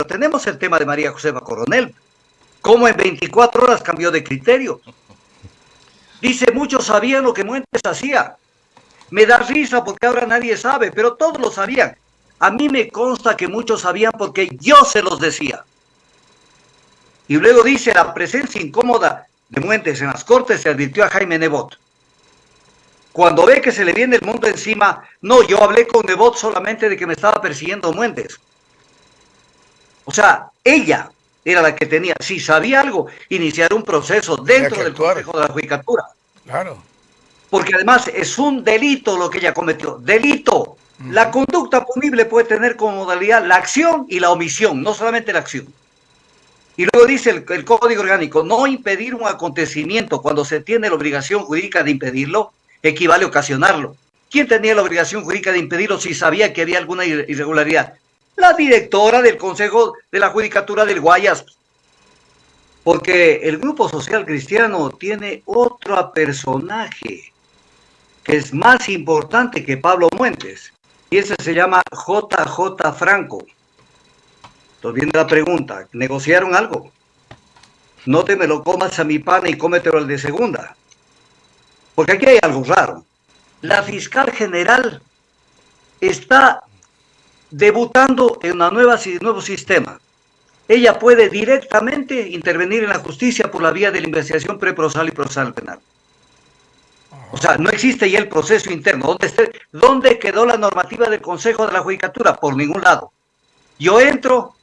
pero tenemos el tema de María Josefa Coronel. ¿Cómo en 24 horas cambió de criterio? Dice, muchos sabían lo que Muentes hacía. Me da risa porque ahora nadie sabe, pero todos lo sabían. A mí me consta que muchos sabían porque yo se los decía. Y luego dice, la presencia incómoda de Muentes en las Cortes se advirtió a Jaime Nebot. Cuando ve que se le viene el mundo encima, no, yo hablé con Nebot solamente de que me estaba persiguiendo Muentes. O sea, ella era la que tenía, si sabía algo, iniciar un proceso dentro del Consejo de la Judicatura. Claro. Porque además es un delito lo que ella cometió. Delito. La conducta punible puede tener como modalidad la acción y la omisión, no solamente la acción. Y luego dice el Código Orgánico, no impedir un acontecimiento cuando se tiene la obligación jurídica de impedirlo, equivale a ocasionarlo. ¿Quién tenía la obligación jurídica de impedirlo si sabía que había alguna irregularidad? La directora del Consejo de la Judicatura del Guayas. Porque el Grupo Social Cristiano tiene otro personaje que es más importante que Pablo Muentes, y ese se llama JJ Franco. Entonces viene la pregunta, ¿negociaron algo? No te me lo comas a mi pana y cómetelo al de segunda. Porque aquí hay algo raro. La fiscal general está debutando en un nuevo sistema. Ella puede directamente intervenir en la justicia por la vía de la investigación preprocesal y procesal penal. O sea, no existe ya el proceso interno. ¿Dónde quedó la normativa del Consejo de la Judicatura? Por ningún lado. Yo entro,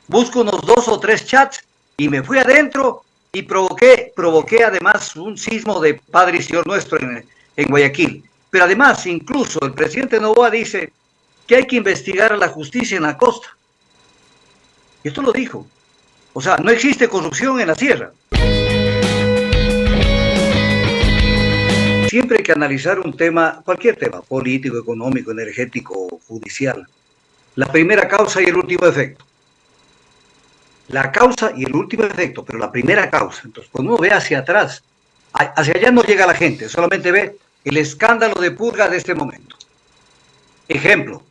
busco unos 2 o 3 chats y me fui adentro y provoqué además un sismo de Padre y Señor Nuestro en Guayaquil. Pero además, incluso el presidente Noboa dice que hay que investigar a la justicia en la costa. Y esto lo dijo. O sea, no existe corrupción en la sierra. Siempre hay que analizar un tema, cualquier tema, político, económico, energético, judicial. La primera causa y el último efecto. La causa y el último efecto, pero la primera causa. Entonces, cuando uno ve hacia atrás, hacia allá no llega la gente, solamente ve el escándalo de purga de este momento. Ejemplo,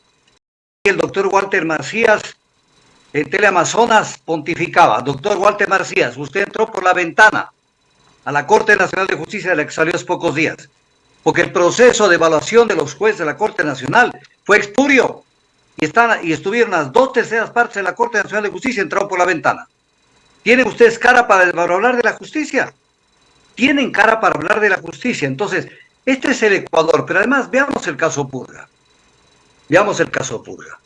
el doctor Walter Macías en Teleamazonas pontificaba, doctor Walter Macías, usted entró por la ventana a la Corte Nacional de Justicia de la que salió hace pocos días, porque el proceso de evaluación de los jueces de la Corte Nacional fue expurio y estuvieron las 2/3 partes de la Corte Nacional de Justicia, entraron por la ventana. ¿Tienen ustedes cara para hablar de la justicia? Tienen cara para hablar de la justicia. Entonces, este es el Ecuador, pero además veamos el caso Purga. Veamos el caso Purga.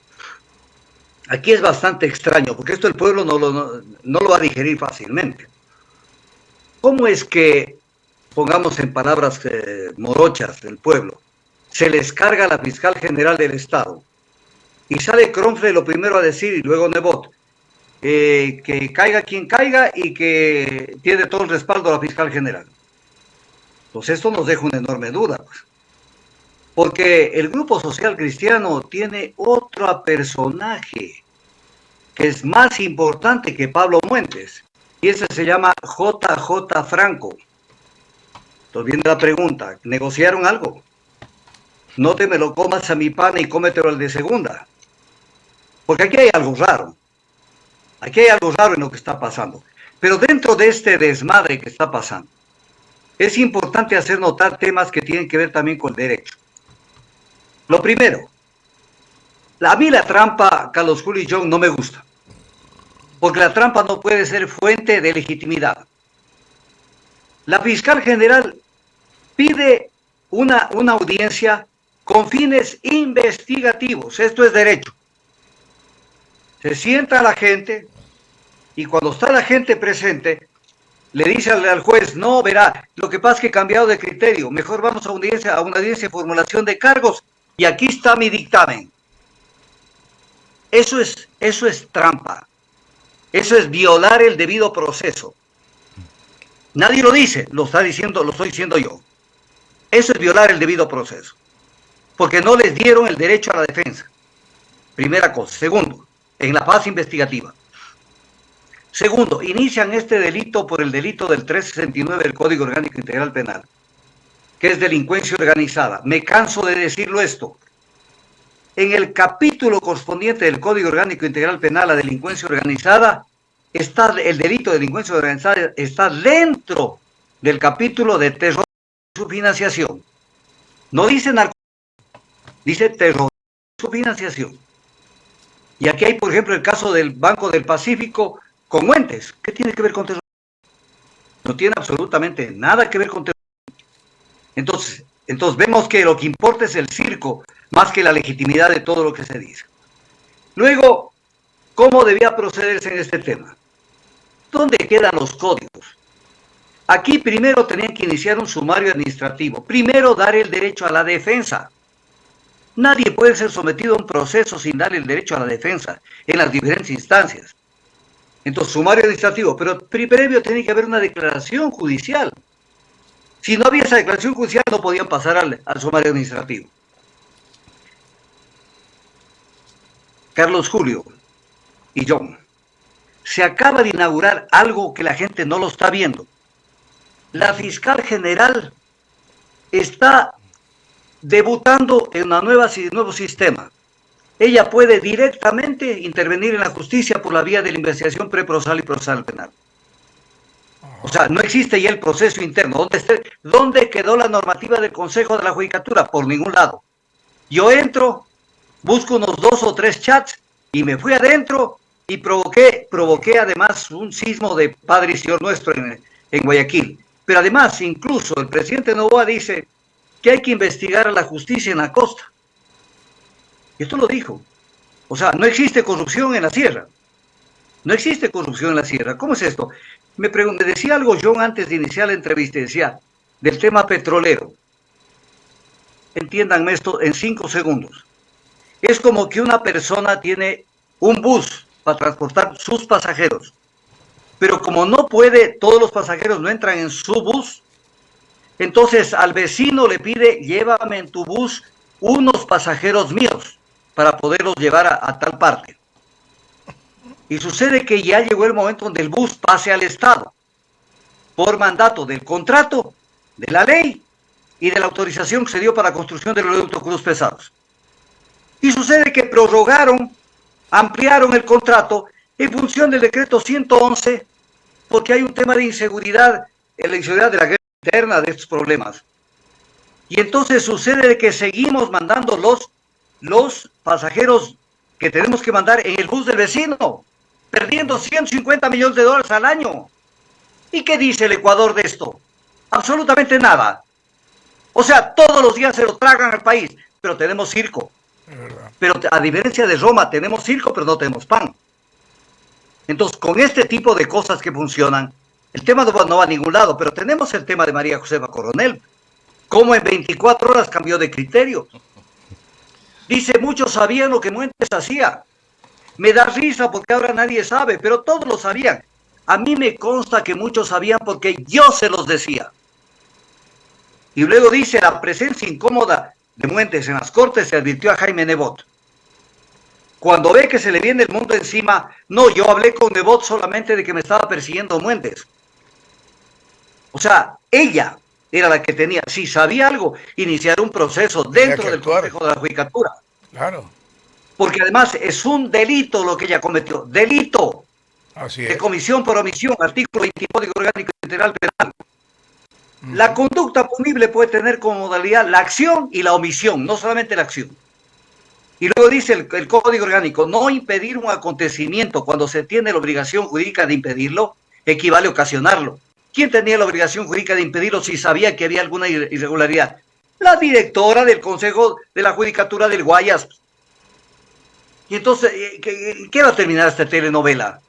Aquí es bastante extraño, porque esto el pueblo no lo va a digerir fácilmente. ¿Cómo es que, pongamos en palabras morochas del pueblo, se les carga a la fiscal general del Estado? Y sale Cronfle lo primero a decir, y luego Nebot, que caiga quien caiga y que tiene todo el respaldo a la fiscal general. Pues esto nos deja una enorme duda, pues. Porque el Grupo Social Cristiano tiene otro personaje que es más importante que Pablo Muentes, y ese se llama JJ Franco. Entonces viene la pregunta, ¿negociaron algo? No te me lo comas a mi pana y cómetelo al de segunda. Porque aquí hay algo raro. Aquí hay algo raro en lo que está pasando. Pero dentro de este desmadre que está pasando, es importante hacer notar temas que tienen que ver también con el derecho. Lo primero, a mí la trampa, Carlos Julio y John, no me gusta. Porque la trampa no puede ser fuente de legitimidad. La fiscal general pide una audiencia con fines investigativos. Esto es derecho. Se sienta la gente y cuando está la gente presente, le dice al juez, no, verá, lo que pasa es que he cambiado de criterio, mejor vamos a una audiencia de formulación de cargos y aquí está mi dictamen. Eso es trampa. Eso es violar el debido proceso. Nadie lo dice, lo estoy diciendo yo. Eso es violar el debido proceso. Porque no les dieron el derecho a la defensa. Primera cosa. Segundo, en la fase investigativa. Segundo, inician este delito por el delito del 369 del Código Orgánico Integral Penal, que es delincuencia organizada. Me canso de decirlo esto. En el capítulo correspondiente del Código Orgánico Integral Penal, la delincuencia organizada, está el delito de delincuencia organizada está dentro del capítulo de terrorismo y su financiación. No dice narcotráfico, dice terrorismo y su financiación. Y aquí hay, por ejemplo, el caso del Banco del Pacífico con Muentes. ¿Qué tiene que ver con terrorismo? No tiene absolutamente nada que ver con terrorismo. Entonces vemos que lo que importa es el circo, más que la legitimidad de todo lo que se dice. Luego, ¿cómo debía procederse en este tema? ¿Dónde quedan los códigos? Aquí primero tenían que iniciar un sumario administrativo. Primero dar el derecho a la defensa. Nadie puede ser sometido a un proceso sin dar el derecho a la defensa en las diferentes instancias. Entonces, sumario administrativo, pero previo tiene que haber una declaración judicial. Si no había esa declaración judicial, no podían pasar al sumario administrativo. Carlos Julio y John, se acaba de inaugurar algo que la gente no lo está viendo. La fiscal general está debutando en un nuevo sistema. Ella puede directamente intervenir en la justicia por la vía de la investigación preprocesal y procesal penal. O sea, no existe ya el proceso interno. ¿Dónde quedó la normativa del Consejo de la Judicatura? Por ningún lado. Yo entro, busco unos 2 o 3 chats y me fui adentro y provoqué además un sismo de Padre y Señor Nuestro en Guayaquil. Pero además, incluso el presidente Noboa dice que hay que investigar a la justicia en la costa. Esto lo dijo. O sea, no existe corrupción en la sierra. No existe corrupción en la sierra. ¿Cómo es esto? Me decía algo John antes de iniciar la entrevista, decía, del tema petrolero. Entiéndanme esto en 5 segundos. Es como que una persona tiene un bus para transportar sus pasajeros, pero como no puede, todos los pasajeros no entran en su bus, entonces al vecino le pide, llévame en tu bus unos pasajeros míos para poderlos llevar a tal parte. Y sucede que ya llegó el momento donde el bus pase al Estado, por mandato del contrato, de la ley y de la autorización que se dio para la construcción de los oleoductos cruz pesados. Y sucede que ampliaron el contrato en función del decreto 111, porque hay un tema de inseguridad, la inseguridad de la guerra interna, de estos problemas. Y entonces sucede que seguimos mandando los pasajeros que tenemos que mandar en el bus del vecino, perdiendo $150 millones al año. ¿Y qué dice el Ecuador de esto? Absolutamente nada. O sea, todos los días se lo tragan al país, pero tenemos circo. Pero a diferencia de Roma, tenemos circo, pero no tenemos pan. Entonces, con este tipo de cosas que funcionan, el tema no va a ningún lado, pero tenemos el tema de María Josefa Coronel. Cómo en 24 horas cambió de criterio. Dice, muchos sabían lo que Muentes hacía. Me da risa porque ahora nadie sabe, pero todos lo sabían. A mí me consta que muchos sabían porque yo se los decía. Y luego dice, la presencia incómoda de Muentes en las Cortes se advirtió a Jaime Nebot. Cuando ve que se le viene el mundo encima, no, yo hablé con Nebot solamente de que me estaba persiguiendo Muentes. O sea, ella era la que tenía, si sabía algo, iniciar un proceso dentro del Consejo de la Judicatura. Claro. Porque además es un delito lo que ella cometió. Delito. Así de es. comisión por omisión, artículo 20 Código Orgánico Integral Penal. La conducta punible puede tener como modalidad la acción y la omisión, no solamente la acción. Y luego dice el Código Orgánico, no impedir un acontecimiento cuando se tiene la obligación jurídica de impedirlo, equivale a ocasionarlo. ¿Quién tenía la obligación jurídica de impedirlo si sabía que había alguna irregularidad? La directora del Consejo de la Judicatura del Guayas. Y entonces, ¿qué va a terminar esta telenovela?